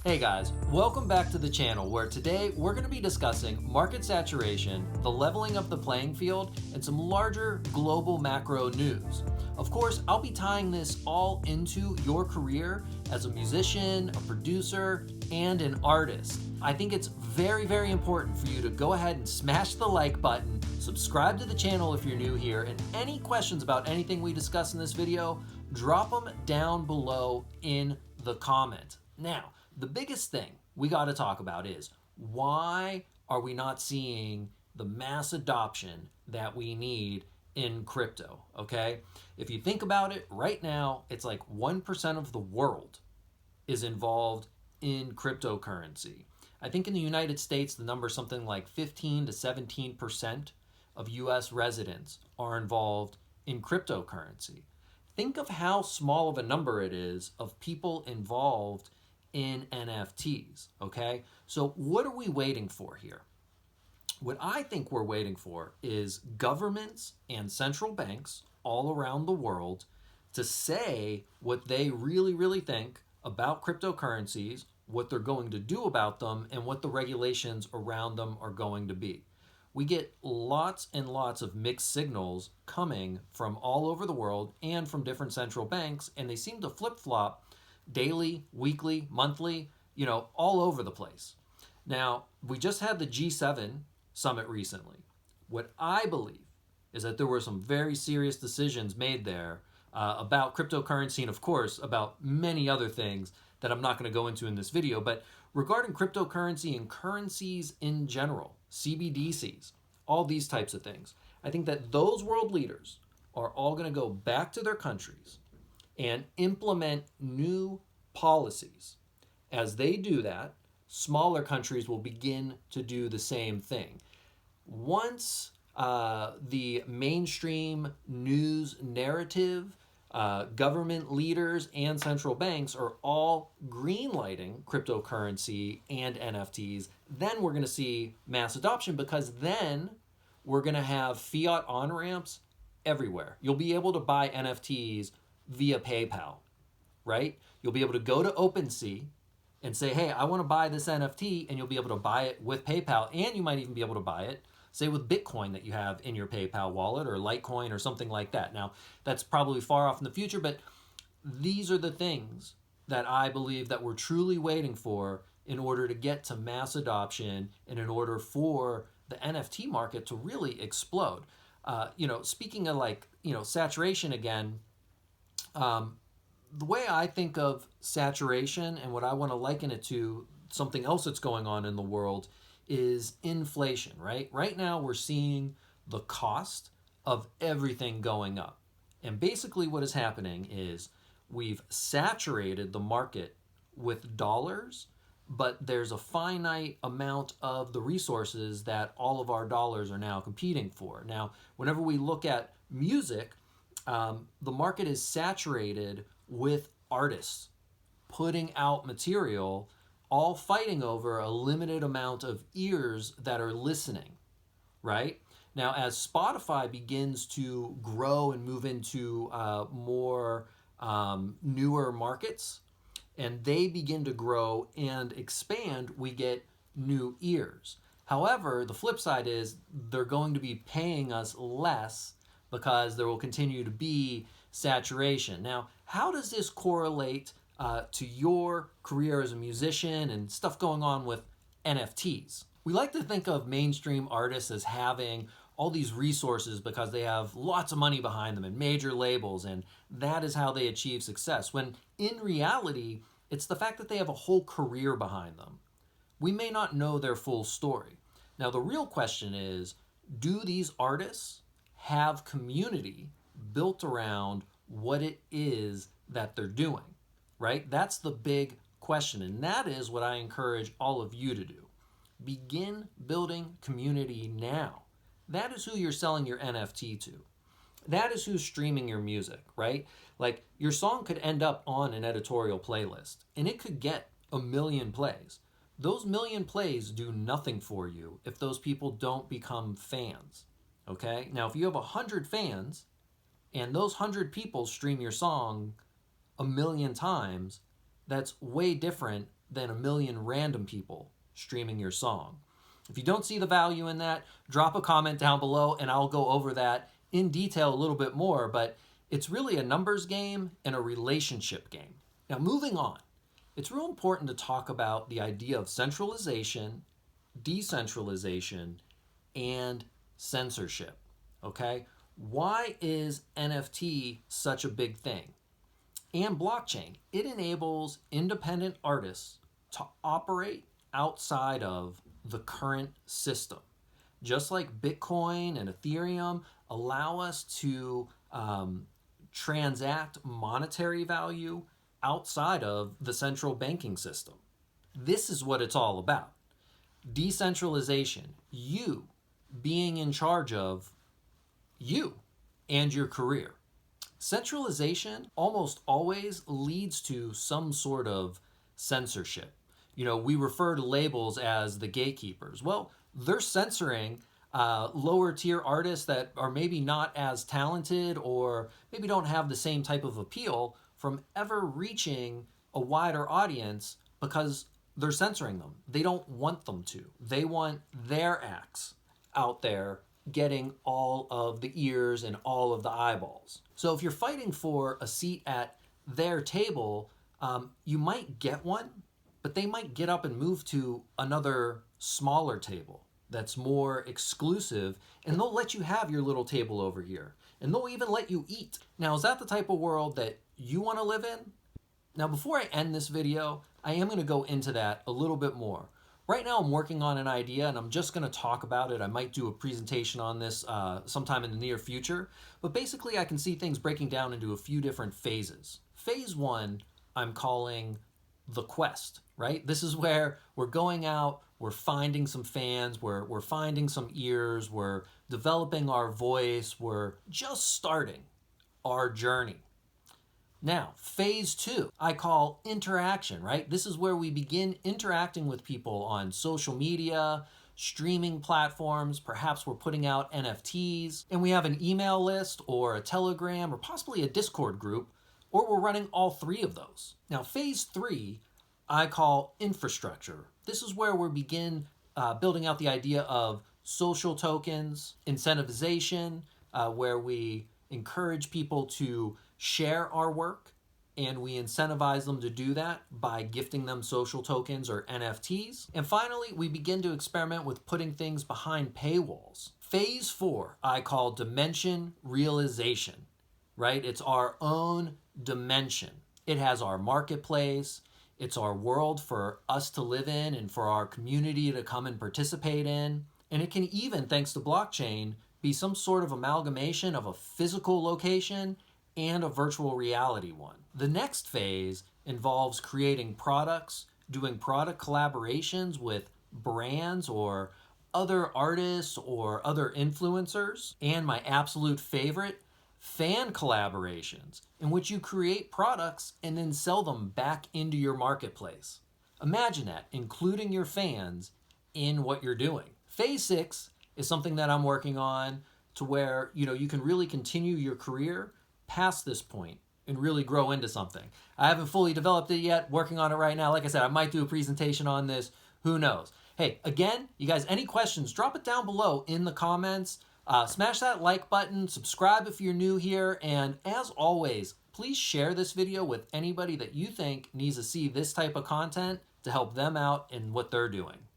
Hey guys, welcome back to the channel where today we're going to be discussing market saturation, the leveling of the playing field, and some larger global macro news. Of course, I'll be tying this all into your career as a musician, a producer, and an artist. I think it's very important for you to go ahead and smash the like button, subscribe to the channel if you're new here, and any questions about anything we discuss in this video, drop them down below in the comment. Now, the biggest thing we got to talk about is why are we not seeing the mass adoption that we need in crypto, okay? If you think about it, right now, it's like 1% of the world is involved in cryptocurrency. I think in the United States, the number is something like 15 to 17% of US residents are involved in cryptocurrency. Think of how small of a number it is of people involved in NFTs, okay? So what are we waiting for here? What I think we're waiting for is governments and central banks all around the world to say what they really think about cryptocurrencies, what they're going to do about them, and what the regulations around them are going to be. We get lots and lots of mixed signals coming from all over the world and from different central banks, and they seem to flip-flop daily, weekly, monthly, all over the place. Now, we just had the G7 summit recently. What I believe is that there were some very serious decisions made there about cryptocurrency and, of course, about many other things that I'm not going to go into in this video. But regarding cryptocurrency and currencies in general, CBDCs, all these types of things, I think that those world leaders are all going to go back to their countries and implement new policies. As they do that, smaller countries will begin to do the same thing. Once the mainstream news narrative, government leaders, and central banks are all greenlighting cryptocurrency and NFTs, then we're going to see mass adoption, because then we're going to have Fiat Onramps everywhere. You'll be able to buy NFTs via PayPal, right? You'll be able to go to OpenSea and say, hey, I want to buy this NFT, and you'll be able to buy it with PayPal, and you might even be able to buy it, say, with Bitcoin that you have in your PayPal wallet, or Litecoin, or something like that. Now, that's probably far off in the future, but these are the things that I believe that we're truly waiting for in order to get to mass adoption and in order for the NFT market to really explode. Speaking of saturation again, the way I think of saturation and what I want to liken it to something else that's going on in the world is inflation, right? Right now we're seeing the cost of everything going up. And basically what is happening is we've saturated the market with dollars, but there's a finite amount of the resources that all of our dollars are now competing for. Now, whenever we look at music, the market is saturated with artists putting out material, all fighting over a limited amount of ears that are listening, right? Now, as Spotify begins to grow and move into more newer markets, and they begin to grow and expand, we get new ears. However, the flip side is they're going to be paying us less because there will continue to be saturation. Now, how does this correlate to your career as a musician and stuff going on with NFTs? We like to think of mainstream artists as having all these resources because they have lots of money behind them and major labels, and that is how they achieve success, when in reality, it's the fact that they have a whole career behind them. We may not know their full story. Now, the real question is, do these artists have community built around what it is that they're doing, right? That's the big question, and that is what I encourage all of you to do. Begin building community now. That is who you're selling your NFT to. That is who's streaming your music, right? Like, your song could end up on an editorial playlist, and it could get 1 million plays. Those 1 million plays do nothing for you if those people don't become fans, okay? Now, if you have 100 fans, and those 100 people stream your song 1 million times, that's way different than a million random people streaming your song. If you don't see the value in that, drop a comment down below and I'll go over that in detail a little bit more, but it's really a numbers game and a relationship game. Now, moving on, it's real important to talk about the idea of centralization, decentralization, and censorship, okay? Why is NFT such a big thing? And blockchain, it enables independent artists to operate outside of the current system. Just like Bitcoin and Ethereum allow us to transact monetary value outside of the central banking system. This is what it's all about. Decentralization, you being in charge of you and your career. Centralization almost always leads to some sort of censorship. You know, we refer to labels as the gatekeepers. Well, they're censoring lower tier artists that are maybe not as talented or maybe don't have the same type of appeal from ever reaching a wider audience because they're censoring them. They don't want them to. They want their acts out there getting all of the ears and all of the eyeballs. So if you're fighting for a seat at their table, you might get one, but they might get up and move to another smaller table that's more exclusive, and they'll let you have your little table over here, and they'll even let you eat. Now, is that the type of world that you want to live in? Now, before I end this video, I am going to go into that a little bit more. Right now, I'm working on an idea, and I'm just going to talk about it. I might do a presentation on this sometime in the near future, but basically, I can see things breaking down into a few different phases. Phase one, I'm calling the quest, right? This is where we're going out, we're finding some fans, we're finding some ears, we're developing our voice, we're just starting our journey. Now, phase two, I call interaction, right? This is where we begin interacting with people on social media, streaming platforms, perhaps we're putting out NFTs, and we have an email list or a Telegram or possibly a Discord group, or we're running all three of those. Now, phase three, I call infrastructure. This is where we begin building out the idea of social tokens, incentivization, where we encourage people to share our work, and we incentivize them to do that by gifting them social tokens or NFTs. And finally, we begin to experiment with putting things behind paywalls. Phase four, I call dimension realization, right? It's our own dimension. It has our marketplace, it's our world for us to live in and for our community to come and participate in. And it can even, thanks to blockchain, be some sort of amalgamation of a physical location and a virtual reality one. The next phase involves creating products, doing product collaborations with brands or other artists or other influencers, and my absolute favorite, fan collaborations, in which you create products and then sell them back into your marketplace. Imagine that, including your fans in what you're doing. Phase six is something that I'm working on to where, you can really continue your career past this point and really grow into something. I haven't fully developed it yet, working on it right now. Like I said, I might do a presentation on this, who knows. Hey, again, you guys, any questions, drop it down below in the comments. Smash that like button, subscribe if you're new here, and as always, please share this video with anybody that you think needs to see this type of content to help them out in what they're doing.